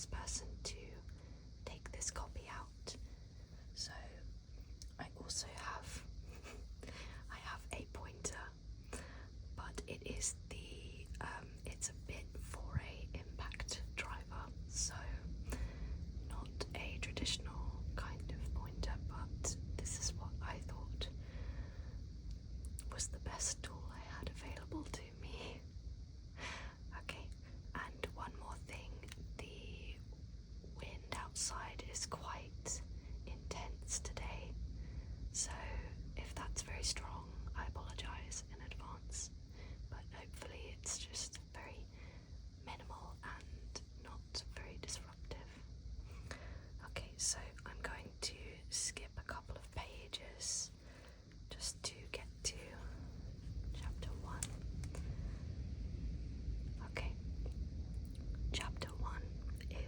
first person to take this copy out. So I also have a pointer, but it is it's a bit for a impact driver, so not a traditional kind of pointer, but this is what I thought was the best tool I had available to me. Okay, and one more thing, the wind outside is quite intense today, so if that's very strong, I apologise in advance, but hopefully it's just very minimal and not very disruptive. Okay, so I'm going to skip a couple of pages just to get to chapter 1. Okay, chapter 1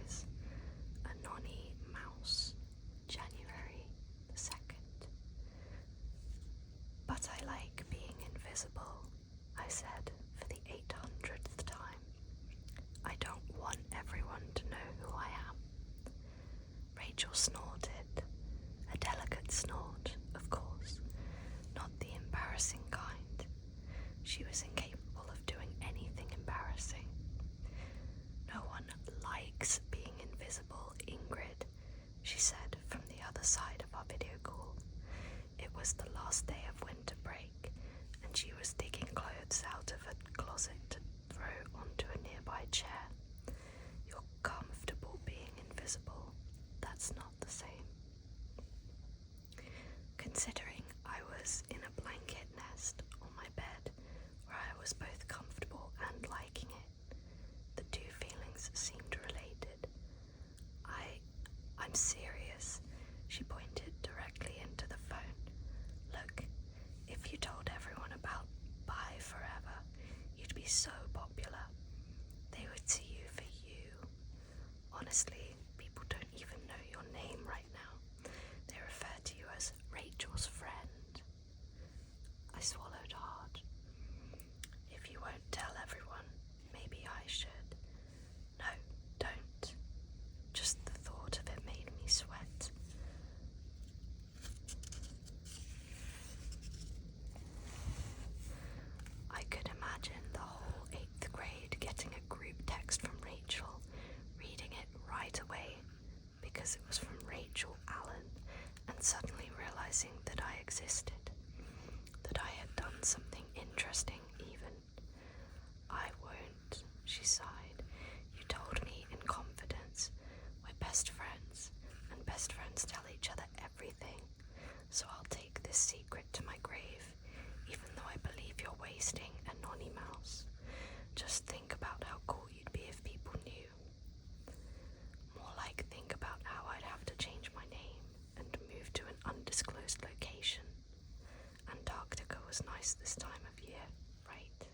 is A Nonny Mouse, January the 2nd. But I like being invisible, I said for the 800th time. I don't want everyone to know who I am. Rachel snorted, a delicate snort, of course, not the embarrassing kind. She was incapable of doing anything embarrassing. No one likes being invisible, Ingrid, she said from the other side of our video call. It was the last day of winter break, and she was digging clothes out of a closet to throw onto a nearby chair. You're comfortable being invisible. That's not the same. Considering I was in a blanket nest on my bed, where I was both comfortable and liking it, the two feelings seemed related. I'm serious, she pointed directly into the phone. Look, if you told everyone about Bye Forever, you'd be so popular. They would see you for you. Honestly, people don't even know your name right now. They refer to you as Rachel's friend. I swallowed hard. If you won't tell everyone, maybe I should. No, don't. Just the thought of it made me sweat. I could imagine the whole 8th grade getting a group text from Rachel, reading it right away because it was from Rachel Allen, and suddenly realizing that I existed, that I had done something interesting even. I won't, she sighed. You told me in confidence. We're best friends, and best friends tell each other everything. So I'll take this secret to my grave, even though I believe you're wasting a nonny mouse. Just think about how cool you'd be if people knew. More like think about how I'd have to change my name and move to an undisclosed location. Antarctica was nice this time of year, right?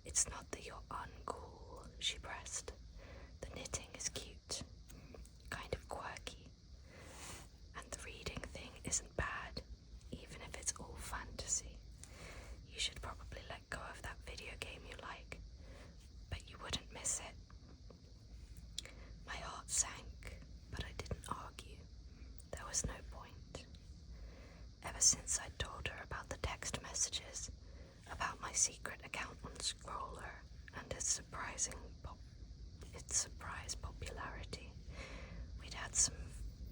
It's not that you're uncool, she pressed. The knitting is cute, kind of quirky, and the reading thing isn't bad, even if it's all fantasy. You should probably let go of that video game you like, but you wouldn't miss it. My heart sank, but I didn't argue. There was no point. Ever since I told her about the text messages, about my secret account on Scroller and its surprise popularity, we'd had some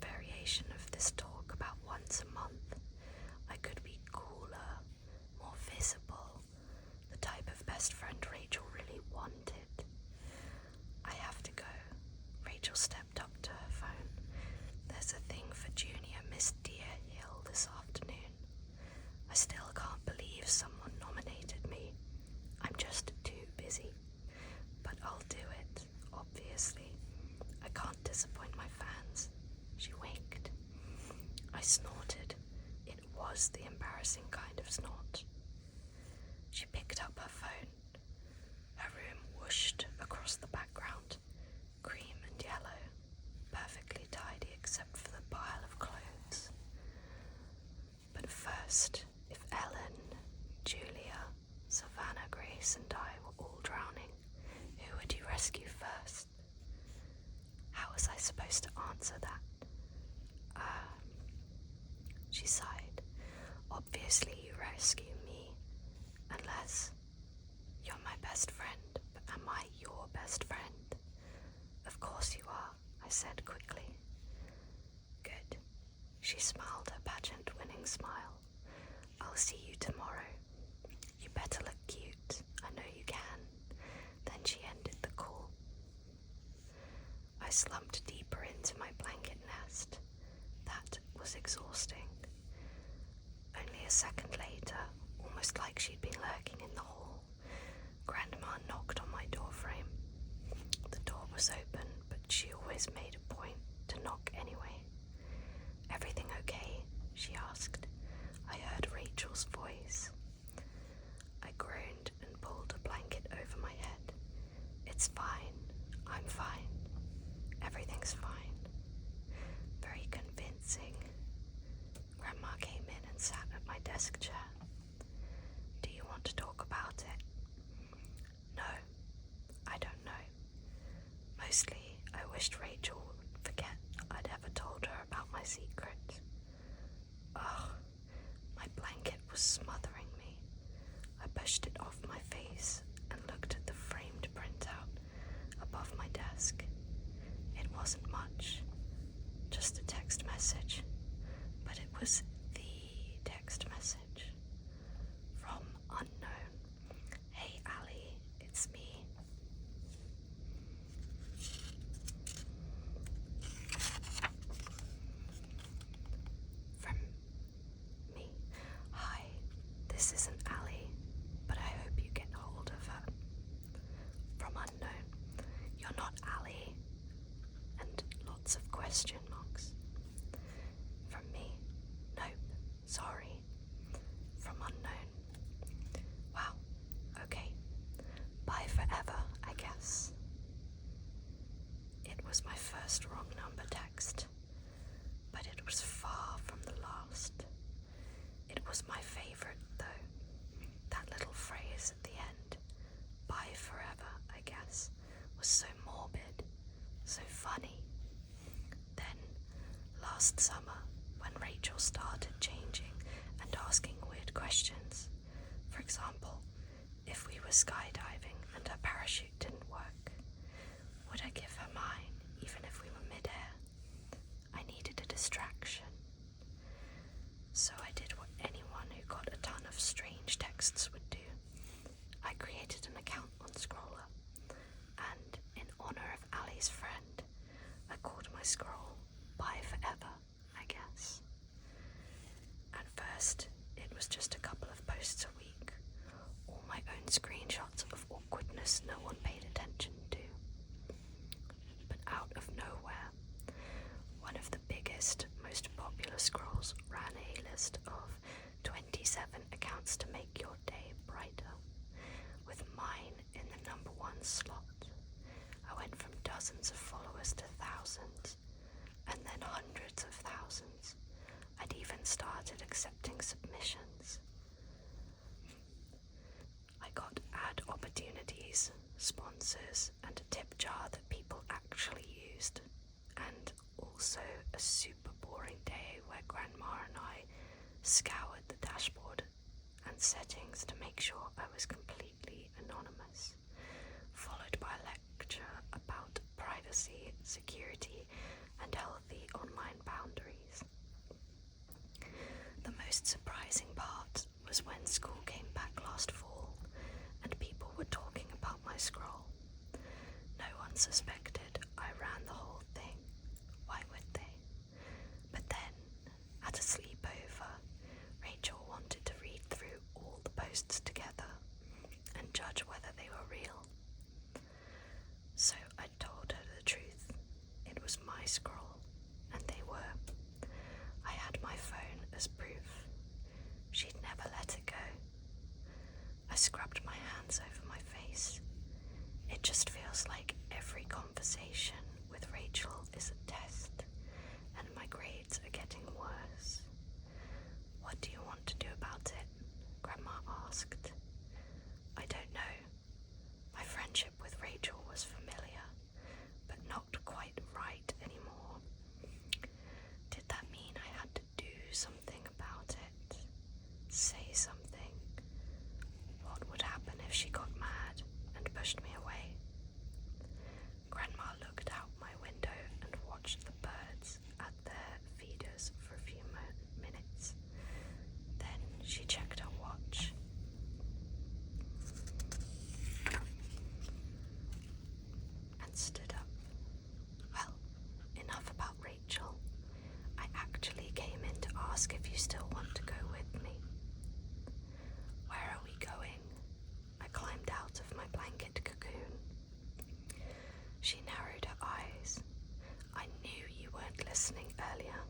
variation of this talk about once a month. I could be cooler, more visible, the type of best friend Rachel really wanted. I have to go. Rachel stepped up to her phone. There's a thing for Junior Miss Deer Hill this afternoon. I still can't believe someone nominated me. I'm just too busy. But I'll do it, obviously. I can't disappoint my fans. She winked. I snorted. It was the embarrassing kind of snort. She picked up her phone. Her room whooshed across the background, cream and yellow, perfectly tidy except for the pile of clothes. But first, if Ellen, Julia, Savannah, Grace, and I were all drowning, who would you rescue first? supposed to answer that? She sighed. Obviously you rescue me, unless you're my best friend. But am I your best friend? Of course you are, I said quickly. Good. She smiled her pageant-winning smile. I'll see you tomorrow. You better look cute. I know you can. Then she ended the call. I slumped deeper into my blanket nest. That was exhausting. Only a second later, almost like she'd been lurking in the hall, Grandma knocked on my doorframe. The door was open, but she always made a point to knock anyway. Everything okay? She asked. I heard Rachel's voice. I groaned and pulled a blanket over my head. It's fine. I'm fine. Everything's fine. Very convincing. Grandma came in and sat at my desk chair. Do you want to talk about it? No, I don't know. Mostly, I wished Rachel would forget I'd ever told her about my secret. Ugh, my blanket was smothering me. I pushed it off my face and looked at the framed printout above my desk. It wasn't much, just a text message, but it was the text message from unknown. Hey Ali, it's me. From me. Hi, this isn't Ali, but I hope you get hold of her. From unknown. You're not Ali. And lots of question marks. From me. Nope. Sorry. From unknown. Wow. Okay. Bye forever, I guess. It was my first wrong number text, but it was far from the last. It was my favorite, though. That little phrase at the end, bye forever, I guess, was so morbid, so funny. Then, last summer, when Rachel started changing and asking weird questions, for example, if we were skydiving and her parachute didn't work, would I give her mine even if we were mid-air? I needed a distraction. So I did what anyone who got a ton of strange texts would do. I created an account on Scroller, and in honor of Ali's friend, I called my scroll Bye Forever, I guess. At first, it was just a couple of posts a week, all my own screenshots of awkwardness no one paid attention to. But out of nowhere, one of the biggest, most popular scrolls ran a list of 27 accounts to make your day brighter, with mine in the number 1 slot. I went from dozens of followers to thousands, and then hundreds of thousands. I'd even started accepting submissions. I got ad opportunities, sponsors, and a tip jar that people actually used, and also a super boring day where Grandma and I scoured the dashboard and settings to make sure I was completely anonymous, followed by a lecture about privacy, security, and healthy online boundaries. The most surprising part was when school came back last fall and people were talking about my scroll. No one suspected I ran the whole thing. Why would they? But then, at a sleepover, Rachel wanted to read through all the posts together and judge whether they were real. So I told her the truth. It was my scroll, and they were. I had my phone as proof. She'd never let it go. I scrubbed my hands over my face. It just feels like every conversation with Rachel is a test, and my grades are getting worse. What do you want to do about it? Grandma asked. I don't know. My friendship with Rachel was familiar, but not quite right anymore. She checked her watch. And stood up. Well, enough about Rachel. I actually came in to ask if you still want to go with me. Where are we going? I climbed out of my blanket cocoon. She narrowed her eyes. I knew you weren't listening earlier.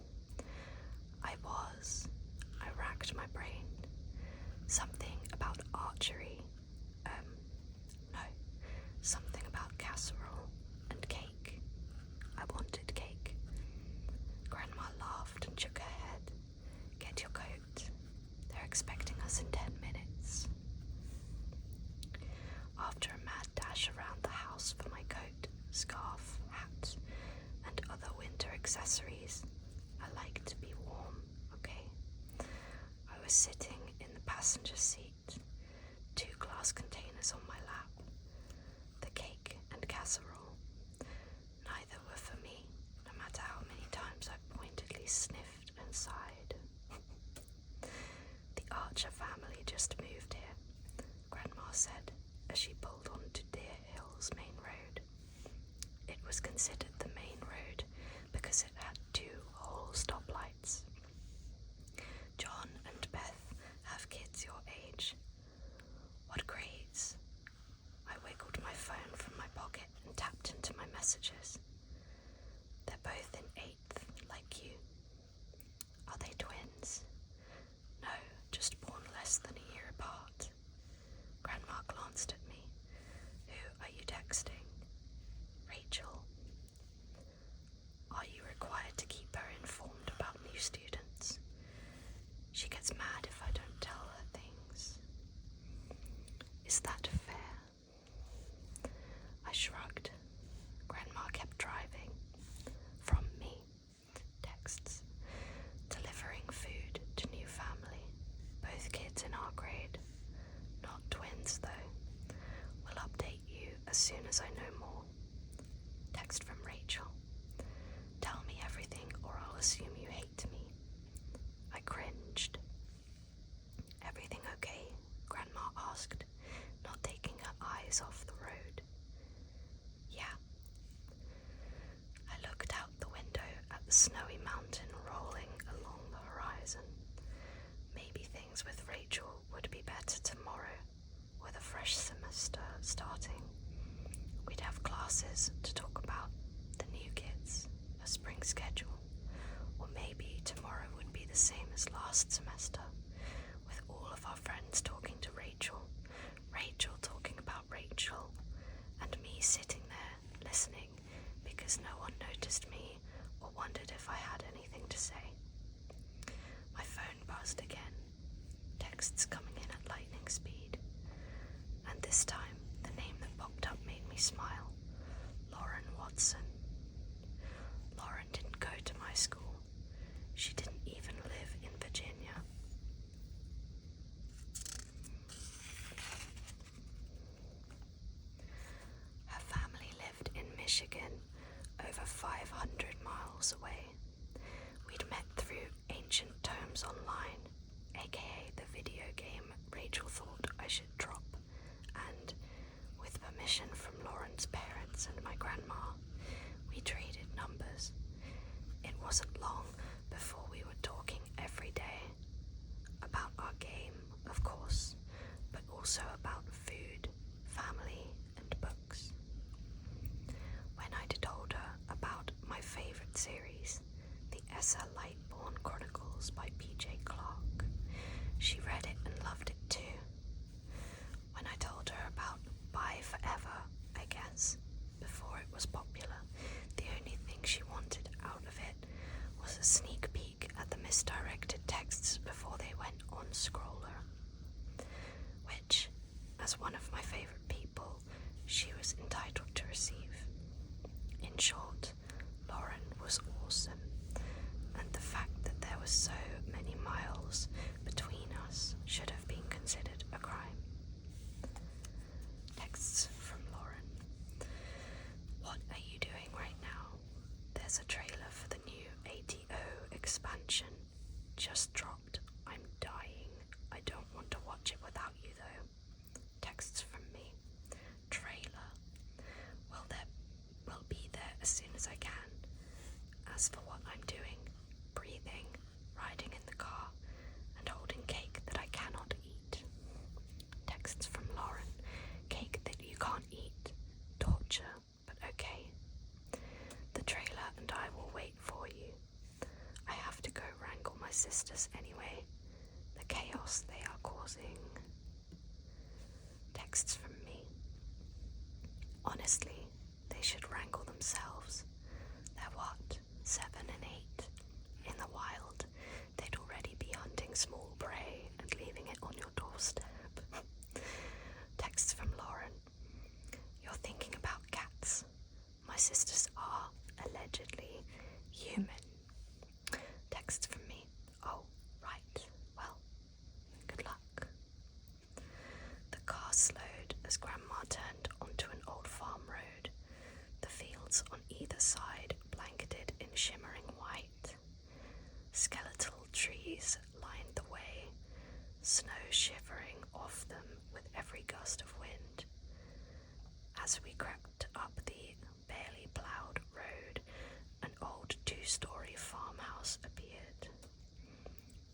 I was. I racked my brain. Something about archery. No. Something about casserole and cake. I wanted cake. Grandma laughed and shook her head. Get your coat. They're expecting us in 10 minutes. After a mad dash around the house for my coat, scarf, hat, and other winter accessories, I like to be warm, okay? I was sitting in the passenger seat, 2 glass containers on my lap, the cake and casserole. Neither were for me, no matter how many times I pointedly sniffed and sighed. The Archer family just moved here, Grandma said as she pulled onto Deer Hill's main road. It was considered the main road because it had 2 whole stoplights. John and Beth have kids your age. What grades? I wiggled my phone from my pocket and tapped into my messages. They're both in 8th, like you. Are they twins? No, just born less than a year apart. Grandma glanced at me. Who are you texting? Rachel. Are you required to keep her informed about new students? She gets mad if I don't tell her things. Is that fair? I shrugged. Grandma kept driving. From me. Texts. Delivering food to new family. Both kids in our grade. Not twins, though. Will update you as soon as I know more. Text from Rachel. Tell me everything or I'll assume you hate me. I cringed. Everything okay? Grandma asked, not taking her eyes off the road. Yeah. I looked out the window at the snowy mountain rolling along the horizon. Maybe things with Rachel would be better tomorrow, with a fresh semester starting. We'd have classes to talk about, the new kids, a spring schedule, or maybe tomorrow would be the same as last semester, with all of our friends talking to Rachel, Rachel talking about Rachel, and me sitting there listening because no one noticed me or wondered if I had anything to say. My phone buzzed again, texts coming in at lightning speed, and this time the name that popped up made me smile. Lauren Watson. Lauren didn't go to my school. She didn't even live in Virginia. Her family lived in Michigan, over 500 miles away. We'd met through ancient tomes online, aka the video game Rachel thought I should drop, and, with permission from Lauren's parents and my grandma, we traded numbers. It wasn't long before we were talking every day. About our game, of course, but also about food, family, and books. When I'd told her about my favourite series, the Essa Lightborn Chronicles by P.J. Clarke, she read it and loved it too. When I told her about Bye Forever, I guess, before it was popular, the only thing she wanted out of it was a sneak peek at the misdirected texts before they went on Scroller, which, as one of my favourite people, she was entitled to receive. In short, Lauren was awesome, and the fact that there were so many miles between us should have been considered a crime. Texts from Lauren. What are you doing right now? There's a trailer for the new ATO expansion. Just dropped. I'm dying. I As for what I'm doing, breathing, riding in the car, and holding cake that I cannot eat. Texts from Lauren. Cake that you can't eat. Torture, but okay. The trailer and I will wait for you. I have to go wrangle my sisters anyway. The chaos they are causing. Texts from me. Honestly, they should wrangle themselves. They're what, 7 and 8? In the wild, they'd already be hunting small prey and leaving it on your doorstep. Texts from Lauren. You're thinking about cats. My sisters are, allegedly, human. Text from me. Oh, right. Well, good luck. The car slowed as Grandma turned onto an old farm road, the fields on either side blanketed in shimmering white. Skeletal trees lined the way, snow shivering off them with every gust of wind. As we crept up the barely ploughed road, an old 2-story farmhouse appeared.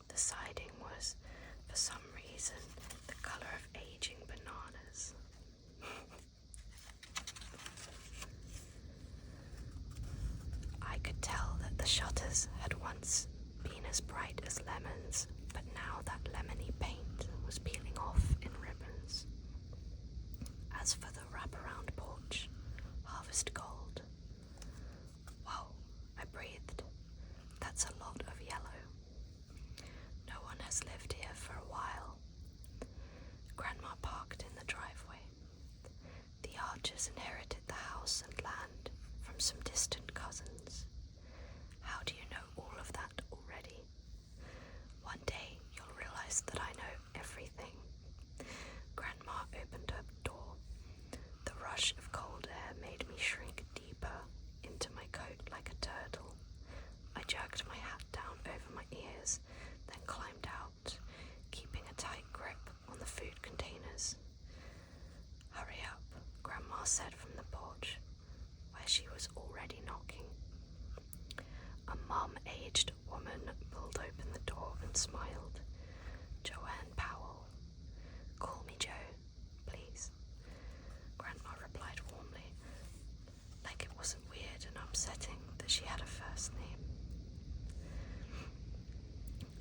The siding was, for some reason, the colour of aging bananas. I could tell that the shutters had once been as bright as lemons, but now that lemony paint was peeling off in ribbons. As for the wraparound porch, harvest gold. Whoa, I breathed. That's a lot of yellow. No one has lived here for a while. Grandma parked in the driveway. The Archers inherited the house and land from some distant cousins. How do you know all of that already? One day you'll realize that I know everything. Grandma opened her door. The rush of cold air made me shrink deeper into my coat like a turtle. I jerked my hat down over my ears, then climbed out, keeping a tight grip on the food containers. Hurry up, Grandma said from the porch, where she was already knocking. A mum-aged woman pulled open the door and smiled. Joanne Powell. Call me Jo, please. Grandma replied warmly, like it wasn't weird and upsetting that she had a first name.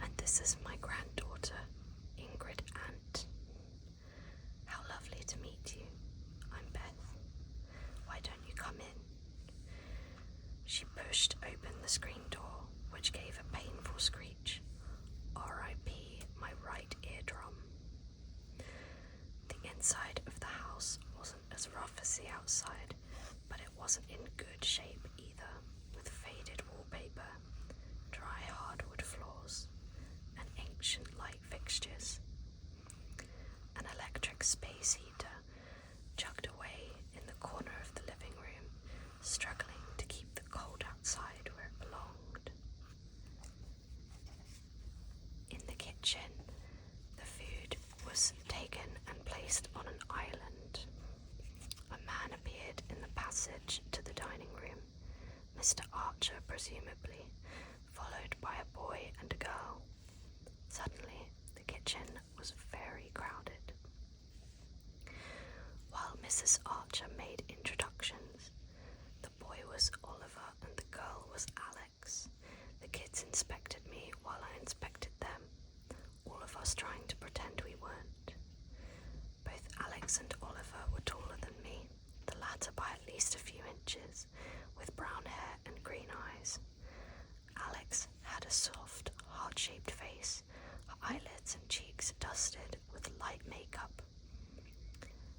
And this is my granddaughter, Ingrid Ant. How lovely to meet you. I'm Beth. Why don't you come in? She pushed open the screen door, which gave a painful screech. R.I.P. my right eardrum. The inside of the house wasn't as rough as the outside, but it wasn't in good shape either, with faded wallpaper, dry hardwood floors, and ancient light fixtures. An electric space heater chugged away in the corner of the living room, struggling to keep the cold outside where it belonged. In the kitchen, the food was taken and placed on an island. A man appeared in the passage to the dining room, Mr. Archer presumably, followed by a boy and a girl. Suddenly, the kitchen was very crowded. While Mrs. Archer made introductions, the boy was Oliver and the girl was Alex. The kids inspected me while I inspected them, all of us trying to pretend we weren't. Both Alex and Oliver were taller than me, the latter by at least a few inches, with brown hair and green eyes. Alex had a soft, heart-shaped face, her eyelids and cheeks dusted with light makeup.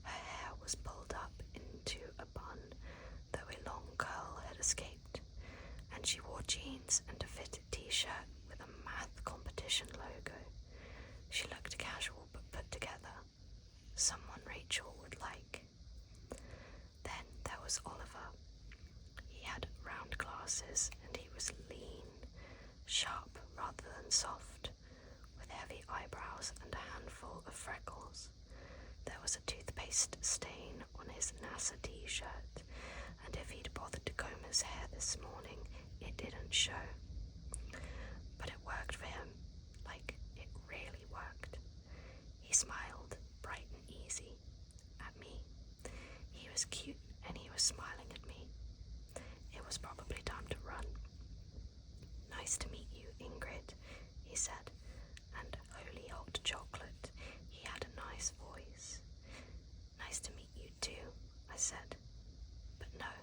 Her hair was pulled up into a bun, though a long curl had escaped, and she wore jeans and a fitted t-shirt with a math competition logo. She looked casual but put together, someone Rachel would like. Then there was Oliver. He had round glasses and he was lean, sharp rather than soft, with heavy eyebrows and a handful of freckles. There was a toothpaste stain on his NASA t-shirt, and if he'd bothered to comb his hair this morning, it didn't won't show. But it worked for him, like it really worked. He smiled, bright and easy, at me. He was cute and he was smiling at me. It was probably time to run. "Nice to meet you, Ingrid," he said, and holy hot chocolate, he had a nice voice. "Nice to meet you too," I said. But no,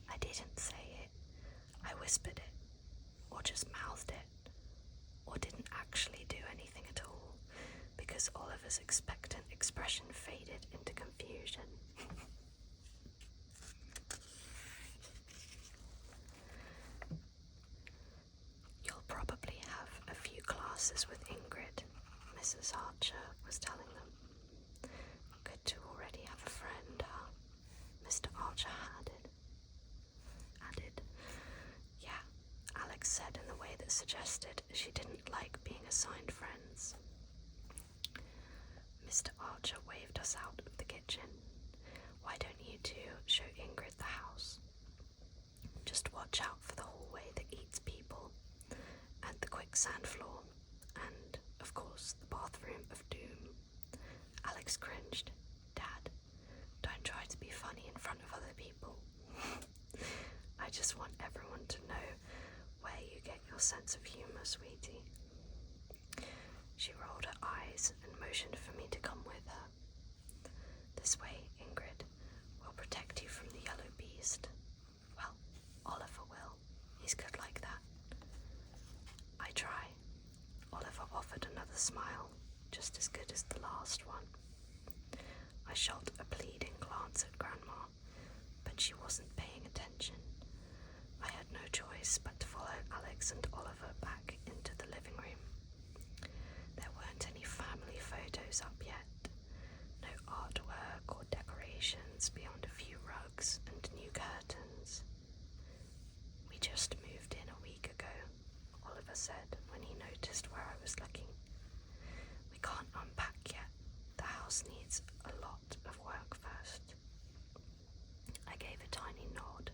I didn't say it. I whispered it, or just mouthed it, or didn't actually do anything at all, because Oliver's expectant expression faded into confusion. "You'll probably have a few classes with Ingrid," Mrs. Archer was telling them. "Good to already have a friend, huh?" Mr. Archer added. "Yeah," Alex said in the way that suggested she didn't like being assigned friends. Mr. Archer waved us out of the kitchen. "Why don't you two show Ingrid the house? Just watch out for the hallway that eats people, and the quicksand floor, and, of course, the bathroom of doom." Alex cringed. "Dad, don't try to be funny in front of other people." "I just want everyone to know where you get your sense of humour, sweetie." She rolled her eyes and motioned for me to come with her. "This way, Ingrid. We'll protect you from the yellow beast. Well, Oliver will. He's good like that." "I try." Oliver offered another smile, just as good as the last one. I shot a pleading glance at Grandma, but she wasn't paying attention. I had no choice but to follow Alex and Oliver back into the living room. There weren't any family photos up yet, no artwork or decorations beyond a few rugs and new curtains. "We just moved in a week ago," Oliver said when he noticed where I was looking. "We can't unpack yet. The house needs a lot of work first." I gave a tiny nod.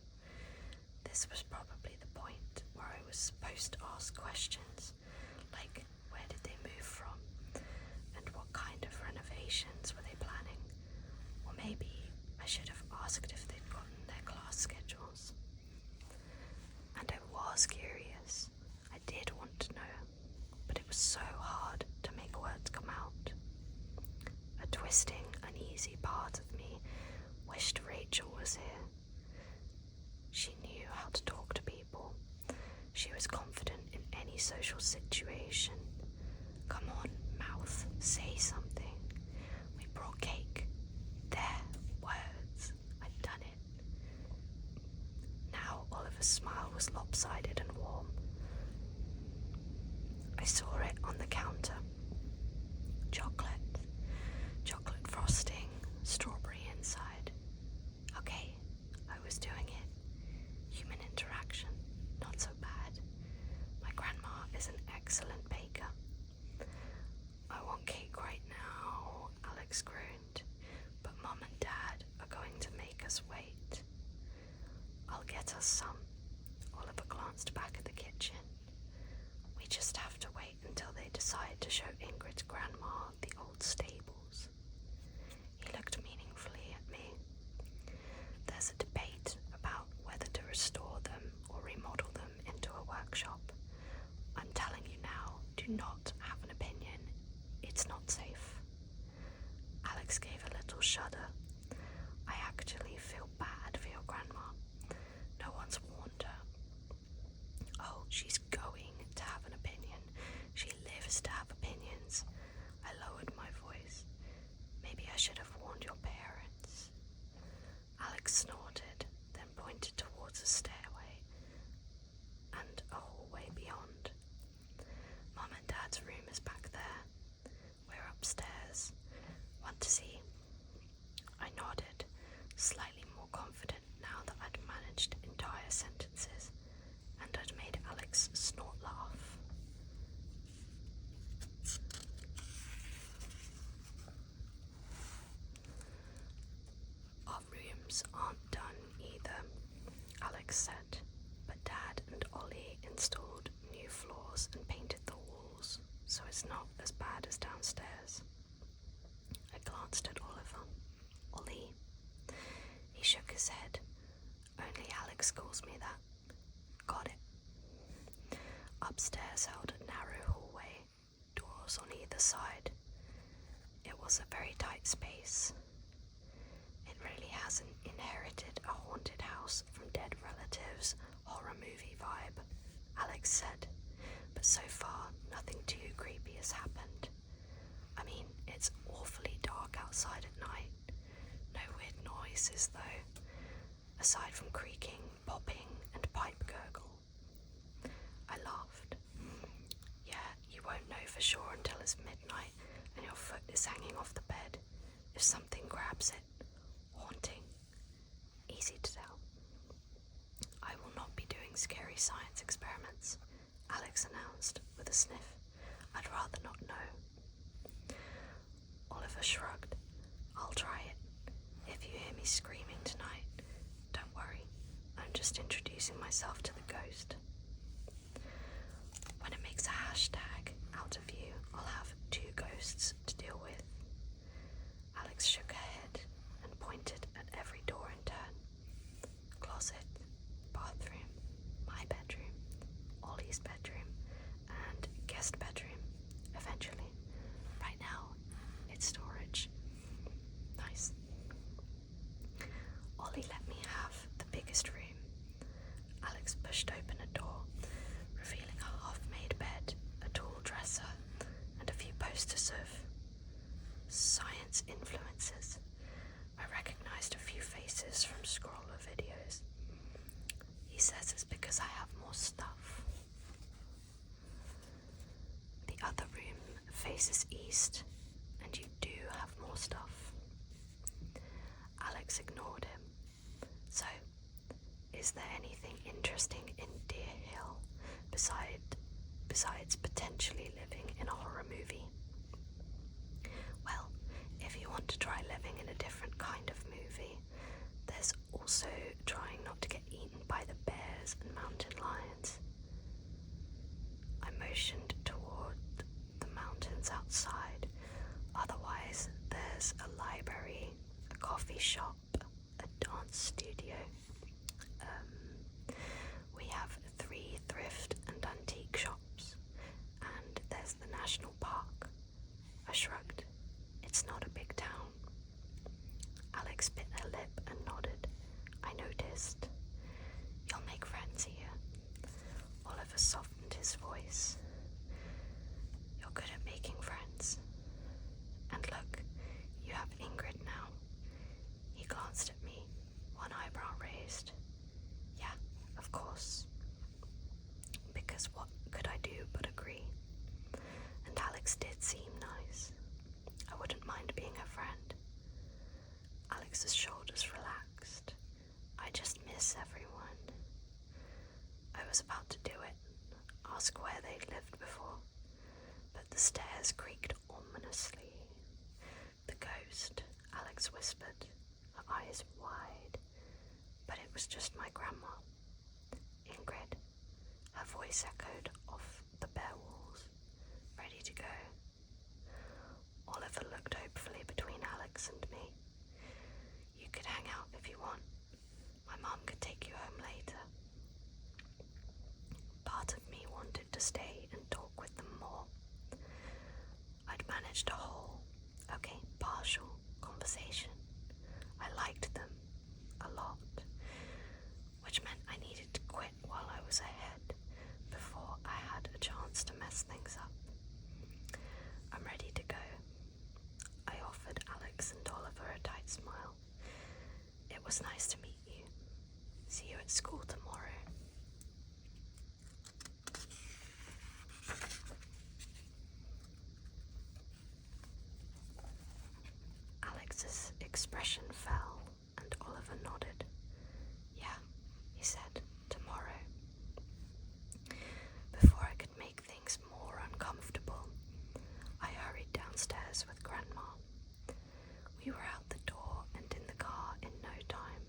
This was probably the point where I was supposed to ask questions, like where did they move from, and what kind of renovations were they planning, or maybe I should have asked if they'd gotten their class schedules. And I was curious. I did want to know, but it was so hard to make words come out. A twisting, uneasy part of me wished Rachel was here. She knew how to talk to people. She was confident in any social situation. "Come on, mouth, say something. We brought cake." There, words. I'd done it. Now Oliver's smile was lopsided and warm. I saw it on the counter. Chocolate frosting, strawberry inside. Okay, I was doing it. Human interaction, not so bad. My grandma is an excellent baker. "I want cake right now," Alex groaned, "but Mum and Dad are going to make us wait." "I'll get us some." Oliver glanced back at the kitchen. "We just have to wait until they decide to show Ingrid's grandma the old stables." He looked meaningfully at me. "There's a debate about whether to restore them or remodel them into a workshop. I'm telling you now, do not have an opinion. It's not safe." Alex gave a little shudder. "I actually feel bad for your grandma. No one's warned her." "Oh, she's going to have an opinion. She lives to have opinions." I lowered my voice. "Maybe I should have warned your parents." Alex snorted, then pointed towards a stairway and a hallway beyond. "Mum and Dad's room is back there. We're upstairs. Want to see?" I nodded, slightly more confident now that I'd managed entire sentences and I'd made Alex snort laugh. "Our rooms aren't done either," Alex said, "but Dad and Ollie not as bad as downstairs. I glanced at Oliver. Ollie. He shook his head. Only Alex calls me that. Got it. Upstairs held a narrow hallway, doors on either side. It was a very tight space. It really hasn't inherited a haunted house from dead relatives horror movie vibe, Alex said, but so far nothing too creepy has happened. I mean, it's awfully dark outside at night. No weird noises though, aside from creaking, popping and pipe gurgle. I laughed. Yeah, you won't know for sure until it's midnight and your foot is hanging off the bed. If something grabs it, haunting. Easy to tell. I will not be doing scary science experiments, Alex announced with a sniff. I'd rather not know. Oliver shrugged. I'll try it. If you hear me screaming tonight, don't worry. I'm just introducing myself to the ghost. When it makes a hashtag out of you, I'll have 2 ghosts to deal with. Alex shook her head and pointed at every door in turn. Closet, bathroom, my bedroom, Ollie's bedroom, and guest bedroom, eventually. Right now, it's storage. Nice. Ollie let me have the biggest room. Alex pushed open a door, revealing a half-made bed, a tall dresser, and a few posters of science influences. I recognized a few faces from scroller videos. He says it's because I have more stuff. The other room faces east, and you do have more stuff. Alex ignored him. So, is there anything interesting in Deer Hill besides potentially living in a horror movie? Well, if you want to try living in a different kind of movie, there's also trying not to get eaten by the bears and mountain lions. I motioned toward the mountains outside. Otherwise, there's a library, a coffee shop, a dance studio. We have 3 thrift and antique shops, and there's the national park. I shrugged. It's not a big town. Alex bit her lip and nodded. I noticed. You'll make friends here. Oliver softened his voice. You're good at making friends. And look, you have Ingrid now. He glanced at me, one eyebrow raised. Yeah, of course. Because what could I do but agree? And Alex did seem nice. I wouldn't mind being her friend. Alex's shoulders relaxed. I just miss everyone. I was about to do it, ask where they'd lived before, but the stairs creaked ominously. The ghost, Alex whispered, her eyes wide, but it was just my grandma. Ingrid. Her voice echoed off the bare walls. Ready to go. Oliver looked hopefully between Alex and me. You could hang out if you want. My mum could take you home later. Part of me wanted to stay and talk with them more. I'd managed a whole, partial conversation. I liked them a lot, which meant I needed to quit while I was ahead before I had a chance to mess things up. I'm ready to go. I offered Alex and Oliver a tight smile. It was nice to meet you. See you at school tomorrow. Alex's expression fell, and Oliver nodded. Yeah, he said, tomorrow. Before I could make things more uncomfortable, I hurried downstairs with Grandma. We were out the door and in the car in no time.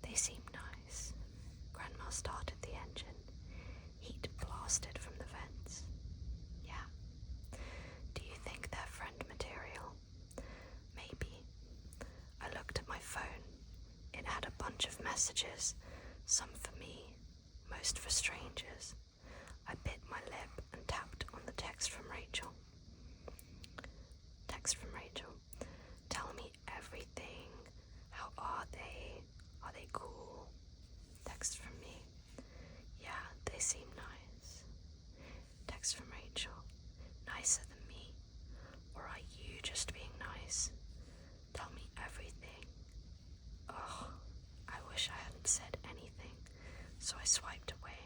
They seemed nice. Grandma started the engine. Heat blasted from the vents. Yeah, messages, some for me, most for strangers. I bit my lip and tapped on the text from Rachel. Text from Rachel. Tell me everything. How are they? Are they cool? Text from me. Yeah, they seem nice. Text from Rachel. Nicer than me? Or are you just being nice? Tell me everything. Oh, I wish I hadn't said anything, so I swiped away.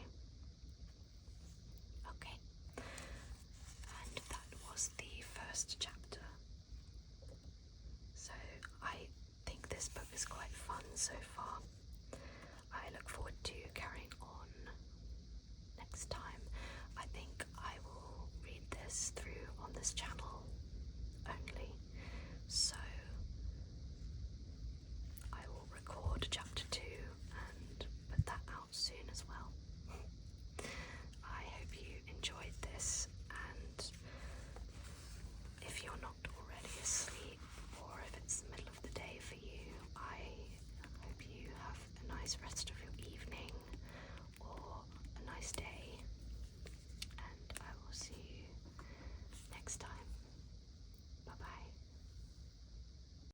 Okay, and that was the first chapter. So I think this book is quite fun so far. I look forward to carrying on next time. I think I will read this through on this channel only, so I will record chapter 2 and put that out soon as well. I hope you enjoyed this, and if you're not already asleep, or if it's the middle of the day for you, I hope you have a nice rest